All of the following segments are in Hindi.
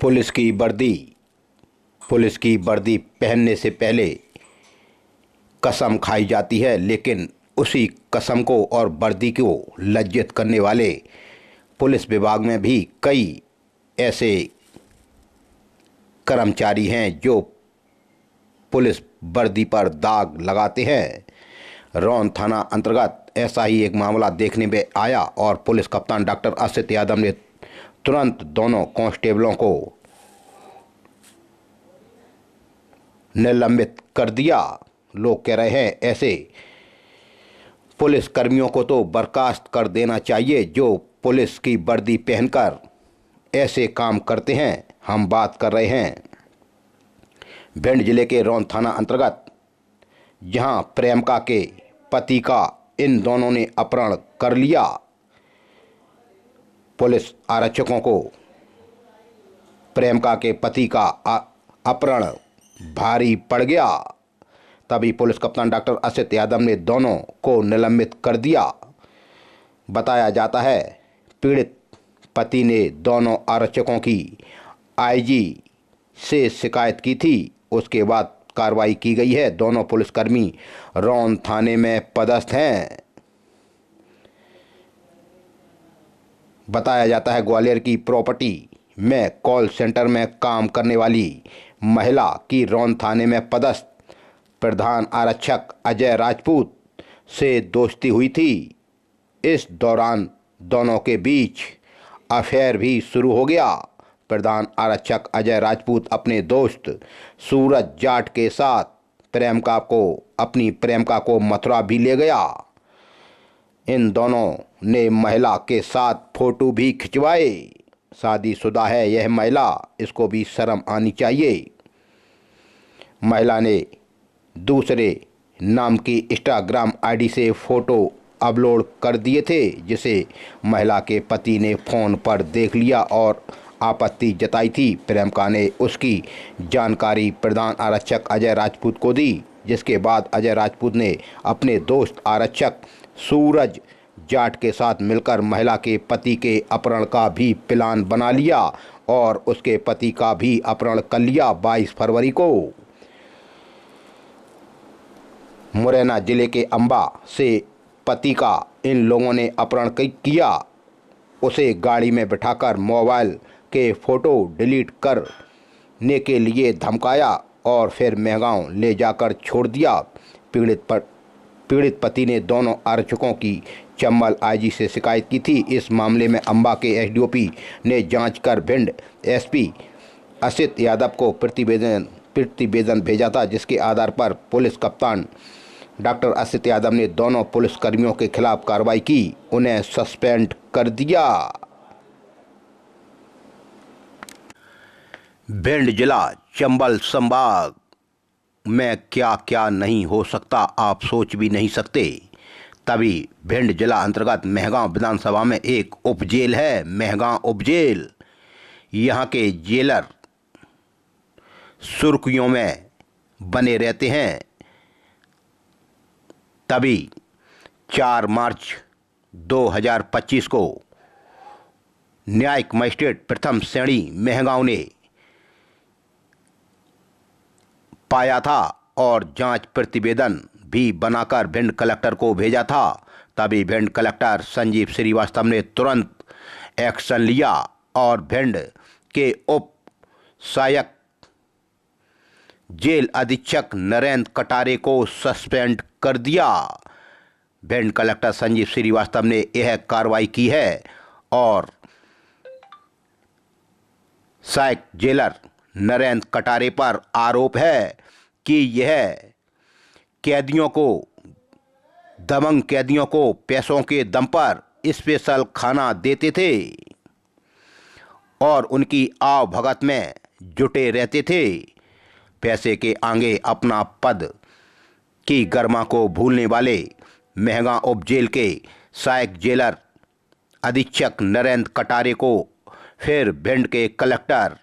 पुलिस की वर्दी पुलिस की वर्दी पहनने से पहले कसम खाई जाती है, लेकिन उसी कसम को और वर्दी को लज्जित करने वाले पुलिस विभाग में भी कई ऐसे कर्मचारी हैं जो पुलिस वर्दी पर दाग लगाते हैं। रौन थाना अंतर्गत ऐसा ही एक मामला देखने में आया और पुलिस कप्तान डॉक्टर असित यादव ने तुरंत दोनों कांस्टेबलों को निलंबित कर दिया। लोग कह रहे हैं ऐसे पुलिस कर्मियों को तो बर्खास्त कर देना चाहिए जो पुलिस की वर्दी पहनकर ऐसे काम करते हैं। हम बात कर रहे हैं भिंड जिले के रौन थाना अंतर्गत, जहां प्रेमिका के पति का इन दोनों ने अपहरण कर लिया। पुलिस आरक्षकों को प्रेमिका के पति का अपहरण भारी पड़ गया। तभी पुलिस कप्तान डॉक्टर असित यादव ने दोनों को निलंबित कर दिया। बताया जाता है पीड़ित पति ने दोनों आरक्षकों की आईजी से शिकायत की थी। उसके बाद कार्रवाई की गई है। दोनों पुलिसकर्मी रौन थाने में पदस्थ हैं। बताया जाता है ग्वालियर की प्रॉपर्टी में कॉल सेंटर में काम करने वाली महिला की रौन थाने में पदस्थ प्रधान आरक्षक अजय राजपूत से दोस्ती हुई थी। इस दौरान दोनों के बीच अफेयर भी शुरू हो गया। प्रधान आरक्षक अजय राजपूत अपने दोस्त सूरज जाट के साथ अपनी प्रेमिका को मथुरा भी ले गया। इन दोनों ने महिला के साथ फोटो भी खिंचवाए। शादीशुदा है यह महिला, इसको भी शर्म आनी चाहिए। महिला ने दूसरे नाम की इंस्टाग्राम आईडी से फोटो अपलोड कर दिए थे, जिसे महिला के पति ने फ़ोन पर देख लिया और आपत्ति जताई थी। प्रेमिका ने उसकी जानकारी प्रधान आरक्षक अजय राजपूत को दी, जिसके बाद अजय राजपूत ने अपने दोस्त आरक्षक सूरज जाट के साथ मिलकर महिला के पति के अपहरण का भी प्लान बना लिया और उसके पति का भी अपहरण कर लिया। 22 फरवरी को मुरैना जिले के अंबा से पति का इन लोगों ने अपहरण किया। उसे गाड़ी में बिठाकर मोबाइल के फ़ोटो डिलीट करने के लिए धमकाया और फिर मेहगांव ले जाकर छोड़ दिया। पीड़ित पति ने दोनों आरक्षकों की चंबल आईजी से शिकायत की थी। इस मामले में अंबा के एसडीओपी ने जांच कर भिंड एसपी असित यादव को प्रतिवेदन भेजा था, जिसके आधार पर पुलिस कप्तान डॉक्टर असित यादव ने दोनों पुलिसकर्मियों के खिलाफ कार्रवाई की, उन्हें सस्पेंड कर दिया। भिंड जिला चंबल संभाग में क्या क्या नहीं हो सकता, आप सोच भी नहीं सकते। तभी भिंड जिला अंतर्गत मेहगांव विधानसभा में एक उपजेल है, मेहगांव उपजेल। यहाँ के जेलर सुर्खियों में बने रहते हैं। तभी 4 मार्च 2025 को न्यायिक मजिस्ट्रेट प्रथम श्रेणी मेहगांव ने पाया था और जांच प्रतिवेदन भी बनाकर भिंड कलेक्टर को भेजा था। तभी भिंड कलेक्टर संजीव श्रीवास्तव ने तुरंत एक्शन लिया और भिंड के उप सहायक जेल अधीक्षक नरेंद्र कटारे को सस्पेंड कर दिया। भिंड कलेक्टर संजीव श्रीवास्तव ने यह कार्रवाई की है और सहायक जेलर नरेंद्र कटारे पर आरोप है कि यह दबंग कैदियों को पैसों के दम पर स्पेशल खाना देते थे और उनकी आव भगत में जुटे रहते थे। पैसे के आगे अपना पद की गरिमा को भूलने वाले मेहगांव उपजेल के सहायक जेलर अधीक्षक नरेंद्र कटारे को फिर भिंड के कलेक्टर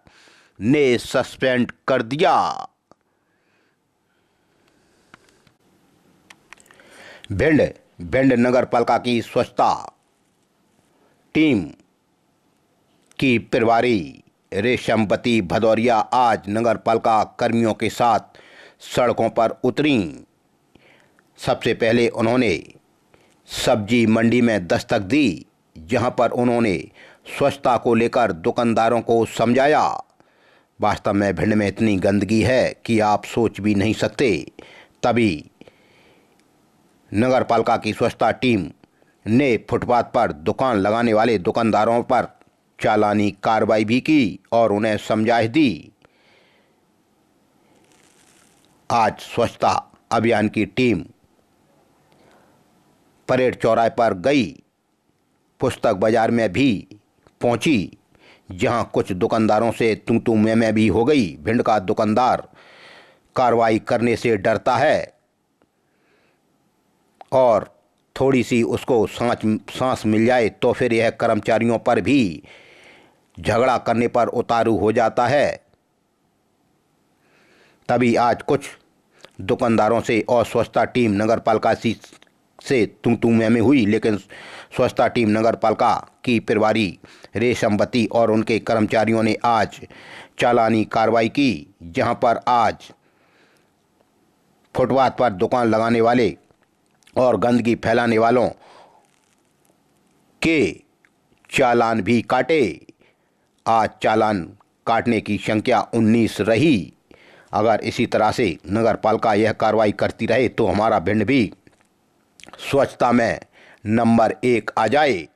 ने सस्पेंड कर दिया। भिंड नगर पालिका की स्वच्छता टीम की प्रभारी रेशमवती भदौरिया आज नगरपालिका कर्मियों के साथ सड़कों पर उतरी। सबसे पहले उन्होंने सब्जी मंडी में दस्तक दी, जहां पर उन्होंने स्वच्छता को लेकर दुकानदारों को समझाया। वास्तव में भिंड में इतनी गंदगी है कि आप सोच भी नहीं सकते। तभी नगरपालिका की स्वच्छता टीम ने फुटपाथ पर दुकान लगाने वाले दुकानदारों पर चालानी कार्रवाई भी की और उन्हें समझाइश दी। आज स्वच्छता अभियान की टीम परेड चौराहे पर गई, पुस्तक बाजार में भी पहुंची, जहां कुछ दुकानदारों से तू मैं भी हो गई। भिंड का दुकानदार कार्रवाई करने से डरता है और थोड़ी सी उसको सांस मिल जाए तो फिर यह कर्मचारियों पर भी झगड़ा करने पर उतारू हो जाता है। तभी आज कुछ दुकानदारों से और स्वच्छता टीम नगरपालिका से तू मैं हुई, लेकिन स्वच्छता टीम नगरपालिका की प्रभारी रेशमवती और उनके कर्मचारियों ने आज चालानी कार्रवाई की, जहां पर आज फुटपाथ पर दुकान लगाने वाले और गंदगी फैलाने वालों के चालान भी काटे। आज चालान काटने की संख्या 19 रही। अगर इसी तरह से नगरपालिका यह कार्रवाई करती रहे तो हमारा भिंड भी स्वच्छता में नंबर 1 आ जाए।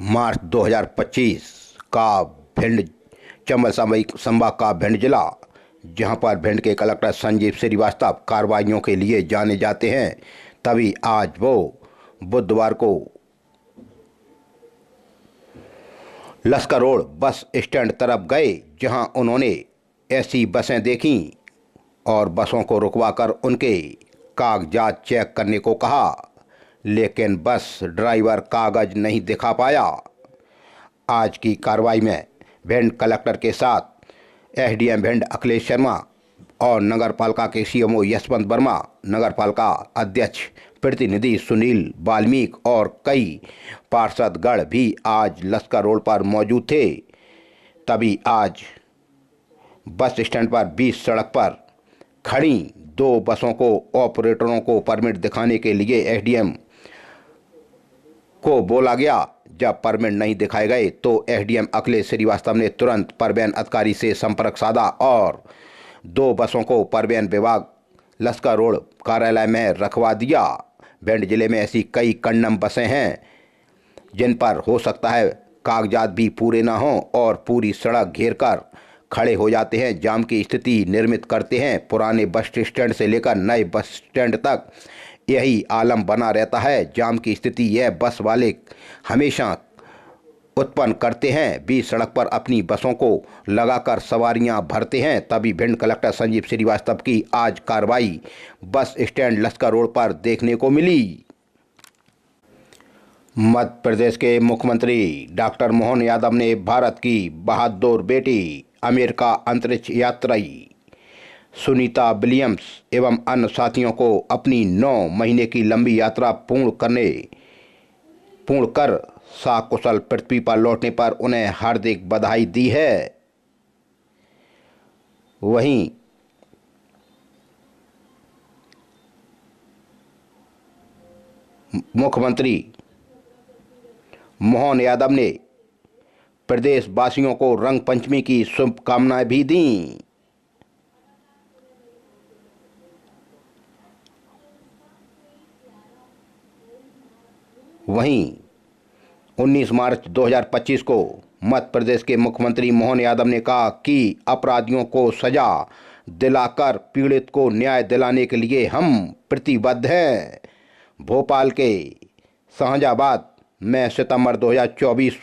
मार्च 2025 का भिंड चंबल संभाग का भिंड जिला, जहां पर भिंड के कलेक्टर संजीव श्रीवास्तव कार्रवाइयों के लिए जाने जाते हैं। तभी आज वो बुधवार को लश्कर रोड बस स्टैंड तरफ गए, जहां उन्होंने ऐसी बसें देखीं और बसों को रुकवाकर उनके कागजात चेक करने को कहा, लेकिन बस ड्राइवर कागज नहीं दिखा पाया। आज की कार्रवाई में भिंड कलेक्टर के साथ एसडीएम भिंड अखिलेश शर्मा और नगरपालिका के सीएमओ यशवंत वर्मा, नगरपालिका अध्यक्ष प्रतिनिधि सुनील वाल्मीकि और कई पार्षदगण भी आज लश्कर रोड पर मौजूद थे। तभी आज बस स्टैंड पर 20 सड़क पर खड़ी 2 बसों को ऑपरेटरों को परमिट दिखाने के लिए एसडीएम को बोला गया। जब परमिट नहीं दिखाए गए तो एसडीएम अखिलेश श्रीवास्तव ने तुरंत परिवहन अधिकारी से संपर्क साधा और 2 बसों को परिवहन विभाग लश्कर रोड कार्यालय में रखवा दिया। भिंड जिले में ऐसी कई कंडम बसें हैं जिन पर हो सकता है कागजात भी पूरे ना हों और पूरी सड़क घेर कर खड़े हो जाते हैं, जाम की स्थिति निर्मित करते हैं। पुराने बस स्टैंड से लेकर नए बस स्टैंड तक यही आलम बना रहता है। जाम की स्थिति यह बस वाले हमेशा उत्पन्न करते हैं। बीच सड़क पर अपनी बसों को लगाकर सवारियां भरते हैं। तभी भिंड कलेक्टर संजीव श्रीवास्तव की आज कार्रवाई बस स्टैंड लश्कर रोड पर देखने को मिली। मध्य प्रदेश के मुख्यमंत्री डॉक्टर मोहन यादव ने भारत की बहादुर बेटी अमेरिका अंतरिक्ष यात्री सुनीता विलियम्स एवं अन्य साथियों को अपनी 9 महीने की लंबी यात्रा पूर्ण कर सकुशल पृथ्वी पर लौटने पर उन्हें हार्दिक बधाई दी है। वहीं मुख्यमंत्री मोहन यादव ने प्रदेशवासियों को रंग पंचमी की शुभकामनाएं भी दी। वहीं 19 मार्च 2025 को मध्य प्रदेश के मुख्यमंत्री मोहन यादव ने कहा कि अपराधियों को सजा दिलाकर पीड़ित को न्याय दिलाने के लिए हम प्रतिबद्ध हैं। भोपाल के शाहजहाबाद में सितंबर 2024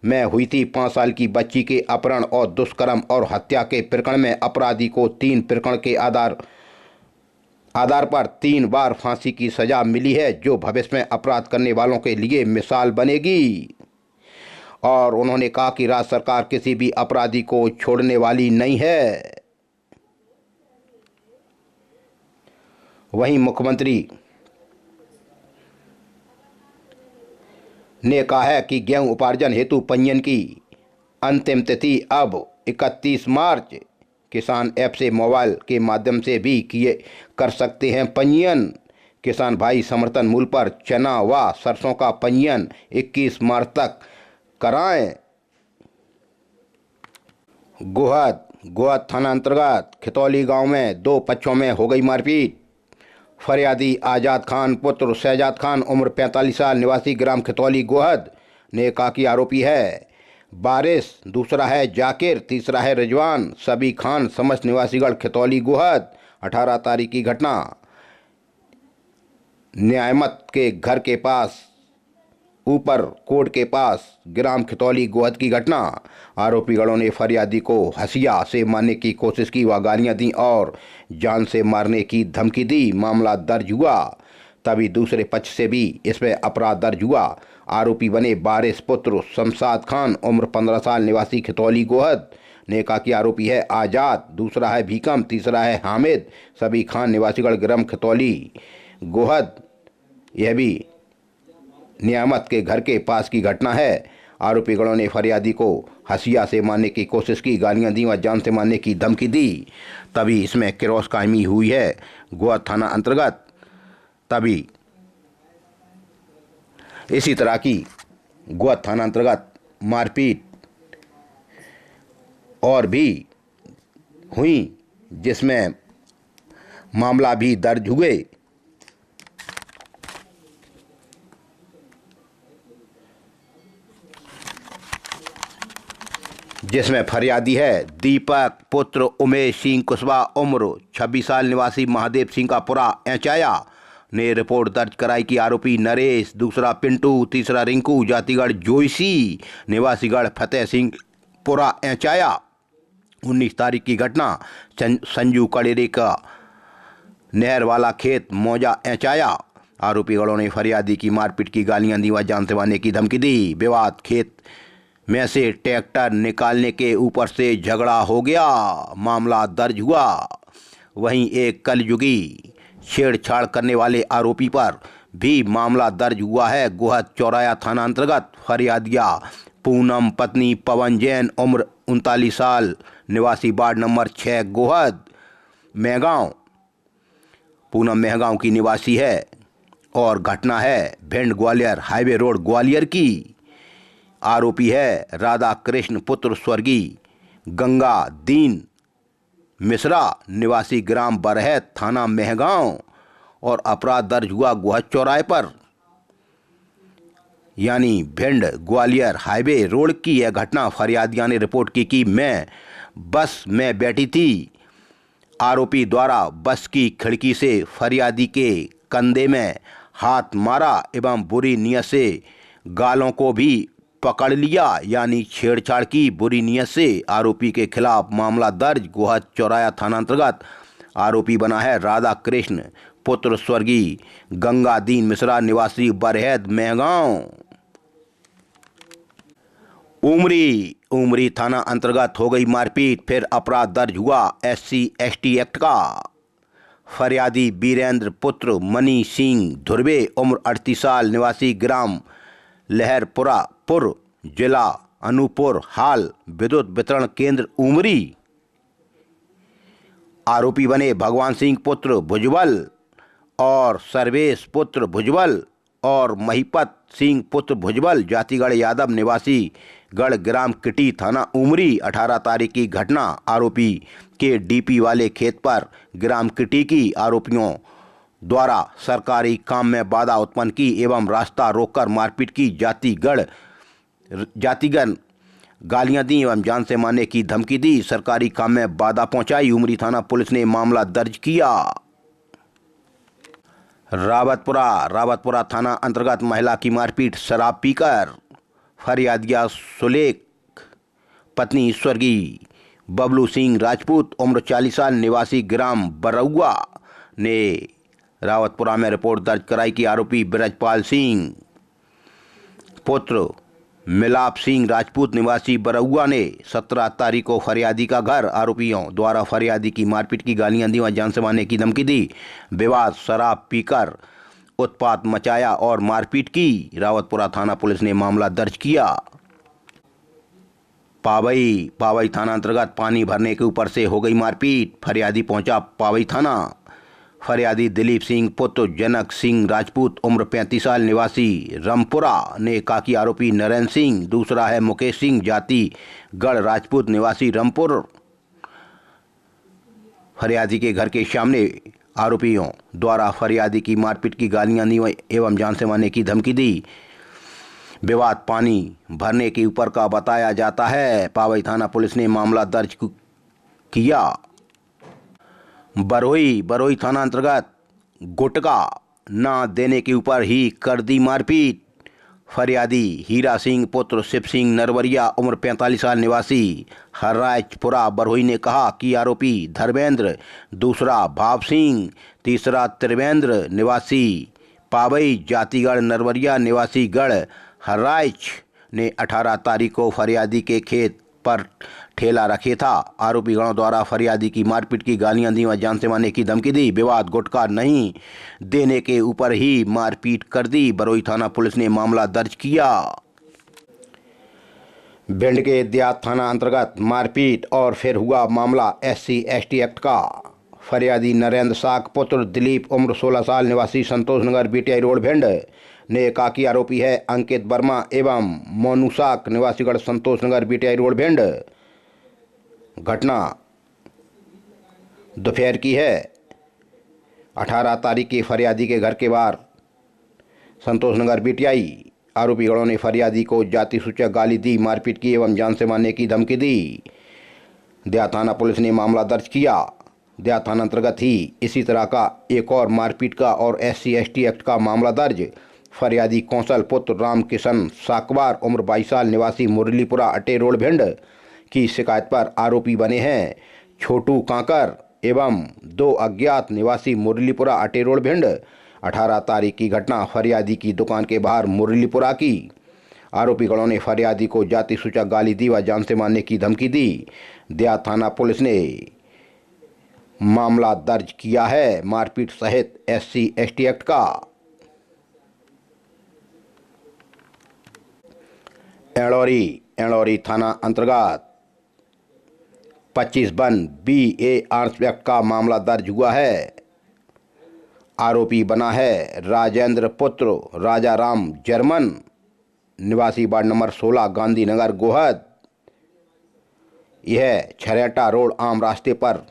में हुई थी 5 साल की बच्ची के अपहरण और दुष्कर्म और हत्या के प्रकरण में अपराधी को 3 प्रकरण के आधार पर 3 बार फांसी की सजा मिली है, जो भविष्य में अपराध करने वालों के लिए मिसाल बनेगी। और उन्होंने कहा कि राज्य सरकार किसी भी अपराधी को छोड़ने वाली नहीं है। वहीं मुख्यमंत्री ने कहा है कि गेहूं उपार्जन हेतु पंजीयन की अंतिम तिथि अब 31 मार्च। किसान ऐप से मोबाइल के माध्यम से भी किए कर सकते हैं पंजीयन। किसान भाई समर्थन मूल्य पर चना व सरसों का पंजीयन 21 मार्च तक कराएं। गोहद थाना अंतर्गत खितौली गांव में दो पक्षों में हो गई मारपीट। फरियादी आज़ाद खान पुत्र शहजाद खान उम्र 45 साल निवासी ग्राम खितौली गोहद ने कहा कि आरोपी है बारिश, दूसरा है जाकिर, तीसरा है रिजवान। सभी खान समस्त निवासीगढ़ खितौली गोहद। 18 तारीख की घटना न्यामत के घर के पास ऊपर कोट के पास ग्राम खितौली गोहद की घटना। आरोपीगढ़ों ने फरियादी को हसिया से मारने की कोशिश की व गालियां दी और जान से मारने की धमकी दी। मामला दर्ज हुआ तभी दूसरे पक्ष से भी इसमें अपराध दर्ज हुआ। आरोपी बने बारिश पुत्र शमशाद खान उम्र 15 साल निवासी खितौली गोहद ने कहा कि आरोपी है आज़ाद, दूसरा है भीकम, तीसरा है हामिद। सभी खान निवासीगढ़ ग्राम खितौली गोहद। यह भी नियामत के घर के पास की घटना है। आरोपीगढ़ों ने फरियादी को हसिया से मारने की कोशिश की, गालियां दी व जान से मारने की धमकी दी। तभी इसमें क्रॉस कायमी हुई है गोहद थाना अंतर्गत। तभी इसी तरह की गोहद थाना अंतर्गत मारपीट और भी हुई जिसमें मामला भी दर्ज हुए। जिसमें फरियादी है दीपक पुत्र उमेश सिंह कुशवाहा उम्र 26 साल निवासी महादेव सिंह का पुरा एचाया ने रिपोर्ट दर्ज कराई कि आरोपी नरेश, दूसरा पिंटू, तीसरा रिंकू जातिगढ़ जोईसी निवासीगढ़ फतेह सिंह पुरा एचाया। 19 तारीख की घटना संजू कड़ेरे का नहर वाला खेत मौजा एचाया। आरोपीगढ़ों ने फरियादी की मारपीट की, गालियां दी व जान से मारने की धमकी दी। विवाद खेत में से ट्रैक्टर निकालने के ऊपर से झगड़ा हो गया, मामला दर्ज हुआ। वहीं एक कलयुगी छेड़छाड़ करने वाले आरोपी पर भी मामला दर्ज हुआ है गोहद चौराया थाना अंतर्गत। फरियादिया पूनम पत्नी पवन जैन उम्र 39 साल निवासी वार्ड नंबर 6 गोहद मेहगांव। पूनम मेहगांव की निवासी है और घटना है भिंड ग्वालियर हाईवे रोड ग्वालियर की। आरोपी है राधा कृष्ण पुत्र स्वर्गीय गंगा दीन मिश्रा निवासी ग्राम बरहेत थाना मेहगांव और अपराध दर्ज हुआ गोहद चौराहे पर यानी भिंड ग्वालियर हाईवे रोड की यह घटना। फरियादिया ने रिपोर्ट की कि मैं बस में बैठी थी। आरोपी द्वारा बस की खिड़की से फरियादी के कंधे में हाथ मारा एवं बुरी नीयत से गालों को भी पकड़ लिया यानी छेड़छाड़ की बुरी नीयत से। आरोपी के खिलाफ मामला दर्ज गोहद चौराया थाना अंतर्गत। आरोपी बना है राधा कृष्ण पुत्र स्वर्गीय गंगा दीन मिश्रा निवासी बरहेत मेहगांव। उमरी थाना अंतर्गत हो गई मारपीट, फिर अपराध दर्ज हुआ SC/ST एक्ट का। फरियादी बीरेंद्र पुत्र मनी सिंह धुर्वे उम्र 38 साल निवासी ग्राम लहरपुर जिला अनूपपुर हाल विद्युत वितरण केंद्र उमरी। आरोपी बने भगवान सिंह पुत्र भुजबल और सर्वेश पुत्र भुजबल और महिपत सिंह पुत्र भुजबल जातिगढ़ यादव निवासी गढ़ ग्राम किटी थाना उमरी। 18 तारीख की घटना आरोपी के डीपी वाले खेत पर ग्राम किटी की आरोपियों द्वारा सरकारी काम में बाधा उत्पन्न की एवं रास्ता रोककर मारपीट की। जातिगत गालियां दी एवं जान से मारने की धमकी दी। सरकारी काम में बाधा पहुंचाई। उमरी थाना पुलिस ने मामला दर्ज किया। रावतपुरा थाना अंतर्गत महिला की मारपीट शराब पीकर। फरियादिया सुलेख पत्नी स्वर्गीय बबलू सिंह राजपूत उम्र 40 साल निवासी ग्राम बरौआ ने रावतपुरा में रिपोर्ट दर्ज कराई कि आरोपी ब्रजपाल सिंह पुत्र मिलाप सिंह राजपूत निवासी बरौआ ने 17 तारीख को फरियादी का घर आरोपियों द्वारा फरियादी की मारपीट की, गालियां दी व जान से मारने की धमकी दी। विवाद शराब पीकर उत्पात मचाया और मारपीट की। रावतपुरा थाना पुलिस ने मामला दर्ज किया। पावई थाना अंतर्गत पानी भरने के ऊपर से हो गई मारपीट। फरियादी पहुंचा पावई थाना। फरियादी दिलीप सिंह पुत्र जनक सिंह राजपूत उम्र 35 साल निवासी रामपुरा ने कहा कि आरोपी नरेंद्र सिंह, दूसरा है मुकेश सिंह जाति गढ़ राजपूत निवासी रामपुर, फरियादी के घर के सामने आरोपियों द्वारा फरियादी की मारपीट की गालियां दी एवं जान से मारने की धमकी दी। विवाद पानी भरने के ऊपर का बताया जाता है। पावई थाना पुलिस ने मामला दर्ज किया। बरोई थाना अंतर्गत गुटका न देने के ऊपर ही कर दी मारपीट। फरियादी हीरा सिंह पुत्र शिव सिंह नरवरिया उम्र 45 साल निवासी हरराजपुरा बरोई ने कहा कि आरोपी धर्मेंद्र, दूसरा भाव सिंह, तीसरा त्रिवेंद्र निवासी पावई जातिगढ़ नरवरिया निवासी गढ़ हरराज ने 18 तारीख को फरियादी के खेत पर ठेला रखे था। आरोपी गणों द्वारा फरियादी की मारपीट की गालियां दी व जान से मारने की धमकी दी। विवाद गुटखा नहीं देने के ऊपर ही मारपीट कर दी। बरोई थाना पुलिस ने मामला दर्ज किया। भिंड के देहात थाना अंतर्गत मारपीट और फिर हुआ मामला SC/ST एक्ट का। फरियादी नरेंद्र साक पुत्र दिलीप उम्र 16 साल निवासी संतोष नगर BTI रोड भिंड ने कहा कि आरोपी है अंकित वर्मा एवं मोनू साक निवासीगढ़ संतोष नगर BTI रोड भिंड। घटना दोपहर की है। 18 तारीख की फरियादी के घर के बाहर संतोष नगर BTI आरोपी गणों ने फरियादी को जाति सूचक गाली दी, मारपीट की एवं जान से मारने की धमकी दी। देहात थाना पुलिस ने मामला दर्ज किया। देहात थाना अंतर्गत ही इसी तरह का एक और मारपीट का और SC/ST एक्ट का मामला दर्ज। फरियादी कौशल पुत्र राम किशन साकवार उम्र 22 साल निवासी मुरलीपुरा अटे रोड भिंड की शिकायत पर आरोपी बने हैं छोटू कांकर एवं 2 अज्ञात निवासी मुरलीपुरा अटे रोड भिंड। 18 तारीख की घटना फरियादी की दुकान के बाहर मुरलीपुरा की। आरोपी गणों ने फरियादी को जाति सूचक गाली दी व जान से मारने की धमकी दी। देहात थाना पुलिस ने मामला दर्ज किया है मारपीट सहित SC/ST एक्ट का। एड़ौरी थाना अंतर्गत 25 BA आर्म्स एक्ट का मामला दर्ज हुआ है। आरोपी बना है राजेंद्र पुत्र राजा राम जर्मन निवासी वार्ड नंबर 16 गांधीनगर गोहद। यह छरेटा रोड आम रास्ते पर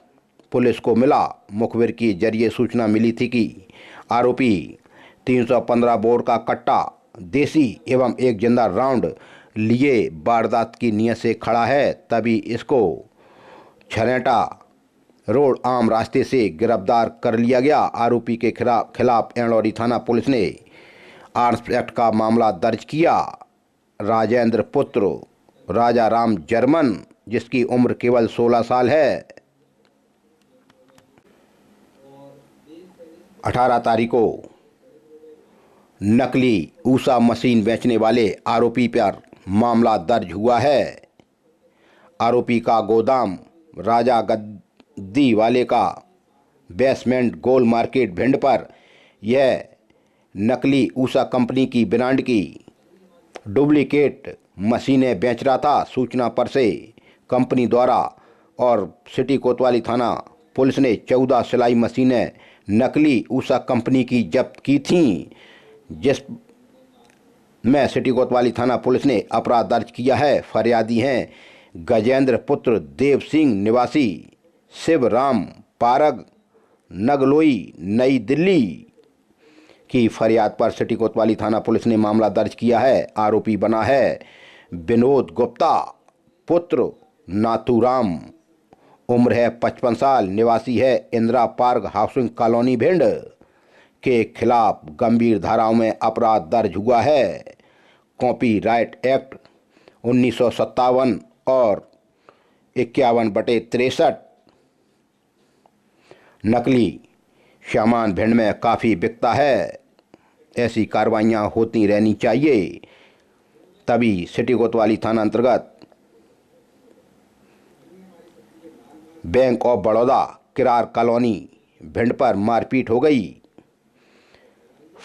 पुलिस को मिला मुखबिर के जरिए सूचना मिली थी कि आरोपी 315 बोर का कट्टा देसी एवं एक जिंदा राउंड लिए वारदात की नीयत से खड़ा है। तभी इसको छरेटा रोड आम रास्ते से गिरफ्तार कर लिया गया। आरोपी के खिलाफ एड़ौरी थाना पुलिस ने आर्म्स एक्ट का मामला दर्ज किया। राजेंद्र पुत्र राजा राम जर्मन जिसकी उम्र केवल 16 साल है। 18 तारीख को नकली ऊषा मशीन बेचने वाले आरोपी पर मामला दर्ज हुआ है। आरोपी का गोदाम राजा गद्दी वाले का बेसमेंट गोल मार्केट भिंड पर यह नकली ऊषा कंपनी की ब्रांड की डुप्लीकेट मशीनें बेच रहा था। सूचना पर से कंपनी द्वारा और सिटी कोतवाली थाना पुलिस ने 14 सिलाई मशीनें नकली ऊषा कंपनी की जब्त की थीं, जिस में सिटी कोतवाली थाना पुलिस ने अपराध दर्ज किया है। फरियादी हैं गजेंद्र पुत्र देव सिंह निवासी शिवराम पारग नगलोई नई दिल्ली की फरियाद पर सिटी कोतवाली थाना पुलिस ने मामला दर्ज किया है। आरोपी बना है विनोद गुप्ता पुत्र नाथूराम उम्र है 55 साल निवासी है Indira park housing colony Bhind के खिलाफ गंभीर धाराओं में अपराध दर्ज हुआ है। कॉपीराइट एक्ट 1957 और 51/63 नकली सामान भिंड में काफ़ी बिकता है। ऐसी कार्रवाइयाँ होती रहनी चाहिए। तभी सिटी कोतवाली थाना अंतर्गत bank of Baroda Kirar colony Bhind पर मारपीट हो गई।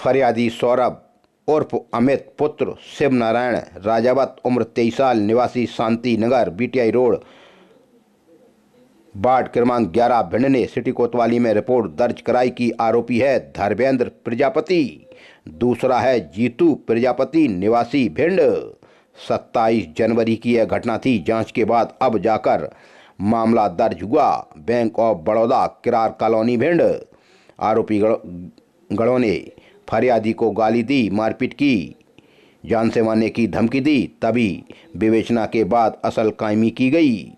फरियादी सौरभ उर्फ अमित पुत्र शिव नारायण राजावत उम्र 23 साल निवासी Shanti Nagar BTI road ward क्रमांक 11 भिंड ने सिटी कोतवाली में रिपोर्ट दर्ज कराई कि आरोपी है धर्मेंद्र प्रजापति। दूसरा है जीतू प्रजापति निवासी भिंड। 27 जनवरी की यह घटना थी। जांच के बाद अब जाकर मामला दर्ज हुआ। Bank of Baroda Kirar colony Bhind. आरोपी गणों ने फरियादी को गाली दी, मारपीट की, जान से मारने की धमकी दी। तभी विवेचना के बाद असल कायमी की गई।